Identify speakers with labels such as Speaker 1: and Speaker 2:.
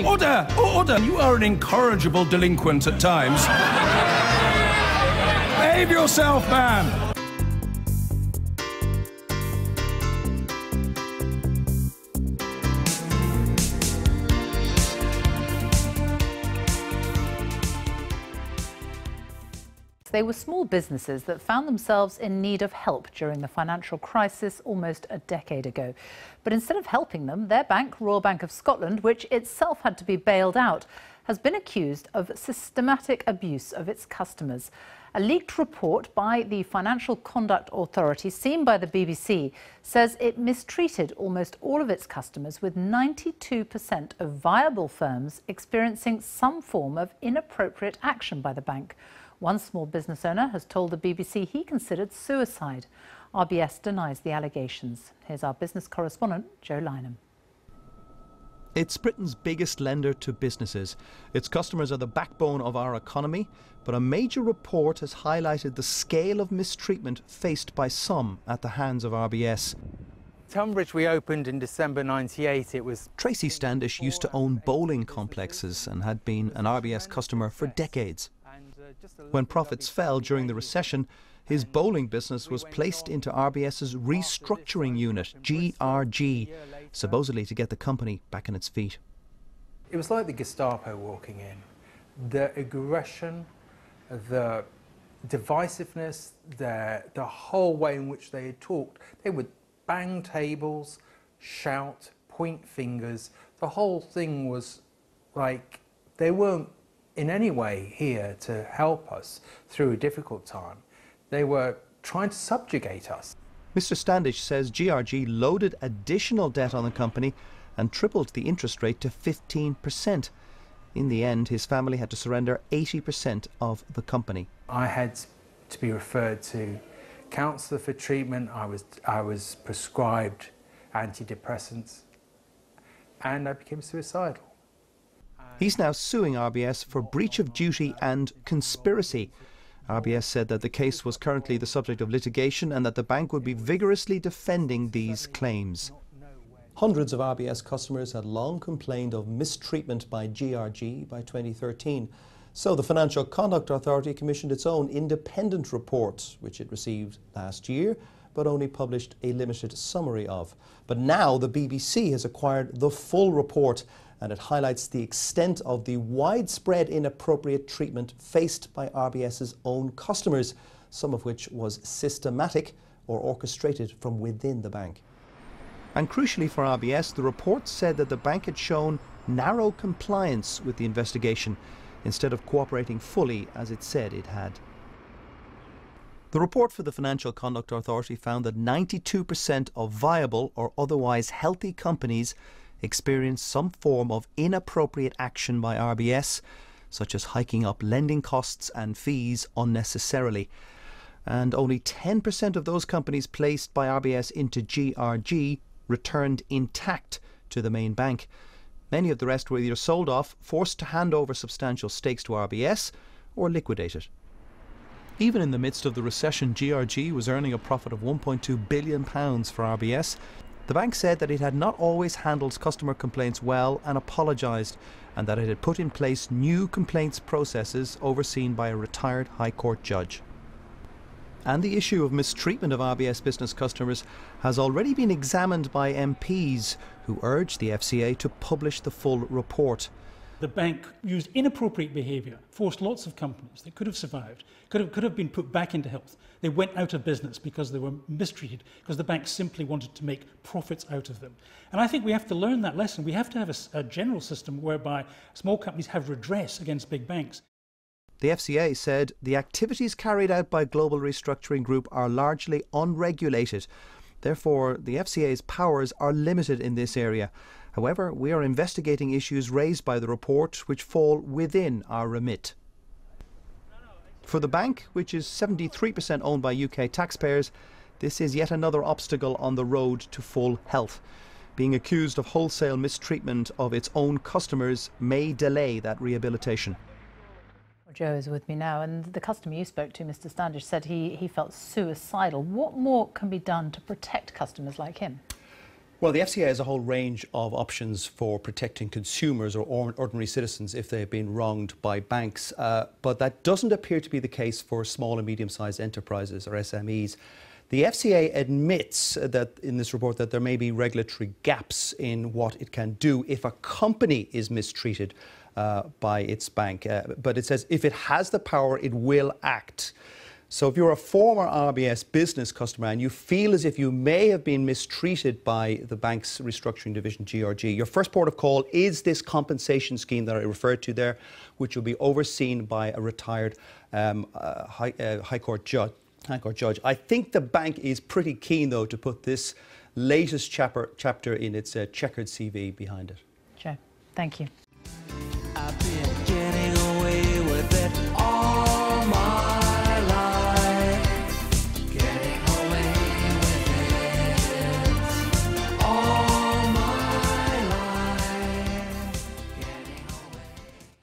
Speaker 1: Order! Order! You are an incorrigible delinquent at times. Behave yourself, man!
Speaker 2: They were small businesses that found themselves in need of help during the financial crisis almost a decade ago. But instead of helping them, their bank, Royal Bank of Scotland, which itself had to be bailed out, has been accused of systematic abuse of its customers. A leaked report by the Financial Conduct Authority, seen by the BBC, says it mistreated almost all of its customers, with 92% of viable firms experiencing some form of inappropriate action by the bank. One small business owner has told the BBC he considered suicide. RBS denies the allegations. Here's our business correspondent, Joe Lynham.
Speaker 3: It's Britain's biggest lender to businesses. Its customers are the backbone of our economy, but a major report has highlighted the scale of mistreatment faced by some at the hands of RBS.
Speaker 4: Tunbridge we opened in December '98. It was
Speaker 3: Tracy Standish used to own bowling complexes and had been an RBS customer for decades. When profits fell during the recession, his bowling business was placed into RBS's restructuring unit, GRG, supposedly to get the company back on its feet.
Speaker 4: It was like the Gestapo walking in. The aggression, the divisiveness, the whole way in which they had talked. They would bang tables, shout, point fingers. The whole thing was like they weren't in any way here to help us through a difficult time. They were trying to subjugate us.
Speaker 3: Mr. Standish says GRG loaded additional debt on the company and tripled the interest rate to 15%. In the end, his family had to surrender 80% of the company.
Speaker 4: I had to be referred to counsellor for treatment. I was prescribed antidepressants, and I became suicidal.
Speaker 3: He's now suing RBS for breach of duty and conspiracy. RBS said that the case was currently the subject of litigation and that the bank would be vigorously defending these claims. Hundreds of RBS customers had long complained of mistreatment by GRG by 2013. So the Financial Conduct Authority commissioned its own independent report, which it received last year, but only published a limited summary of. But now the BBC has acquired the full report, and it highlights the extent of the widespread inappropriate treatment faced by RBS's own customers, some of which was systematic or orchestrated from within the bank. And crucially for RBS, the report said that the bank had shown narrow compliance with the investigation instead of cooperating fully as it said it had. The report for the Financial Conduct Authority found that 92% of viable or otherwise healthy companies experienced some form of inappropriate action by RBS, such as hiking up lending costs and fees unnecessarily. And only 10% of those companies placed by RBS into GRG returned intact to the main bank. Many of the rest were either sold off, forced to hand over substantial stakes to RBS, or liquidated. Even in the midst of the recession, GRG was earning a profit of £1.2 billion for RBS. The bank said that it had not always handled customer complaints well and apologised, and that it had put in place new complaints processes overseen by a retired High Court judge. And the issue of mistreatment of RBS business customers has already been examined by MPs who urged the FCA to publish the full report.
Speaker 5: The bank used inappropriate behaviour, forced lots of companies that could have survived, could have been put back into health. They went out of business because they were mistreated, because the bank simply wanted to make profits out of them. And I think we have to learn that lesson. We have to have a general system whereby small companies have redress against big banks.
Speaker 3: The FCA said the activities carried out by Global Restructuring Group are largely unregulated. Therefore, the FCA's powers are limited in this area. However, we are investigating issues raised by the report which fall within our remit. For the bank, which is 73% owned by UK taxpayers, this is yet another obstacle on the road to full health. Being accused of wholesale mistreatment of its own customers may delay that rehabilitation.
Speaker 2: Joe is with me now, and the customer you spoke to, Mr. Standish, said he felt suicidal. What more can be done to protect customers like him?
Speaker 3: Well, the FCA has a whole range of options for protecting consumers or ordinary citizens if they've been wronged by banks, but that doesn't appear to be the case for small and medium-sized enterprises or SMEs. The FCA admits that in this report that there may be regulatory gaps in what it can do if a company is mistreated by its bank, but it says if it has the power, it will act. So if you're a former RBS business customer and you feel as if you may have been mistreated by the bank's restructuring division, GRG, your first port of call is this compensation scheme that I referred to there, which will be overseen by a retired High Court judge. I think the bank is pretty keen, though, to put this latest chapter in its checkered CV behind it.
Speaker 2: Joe, thank you.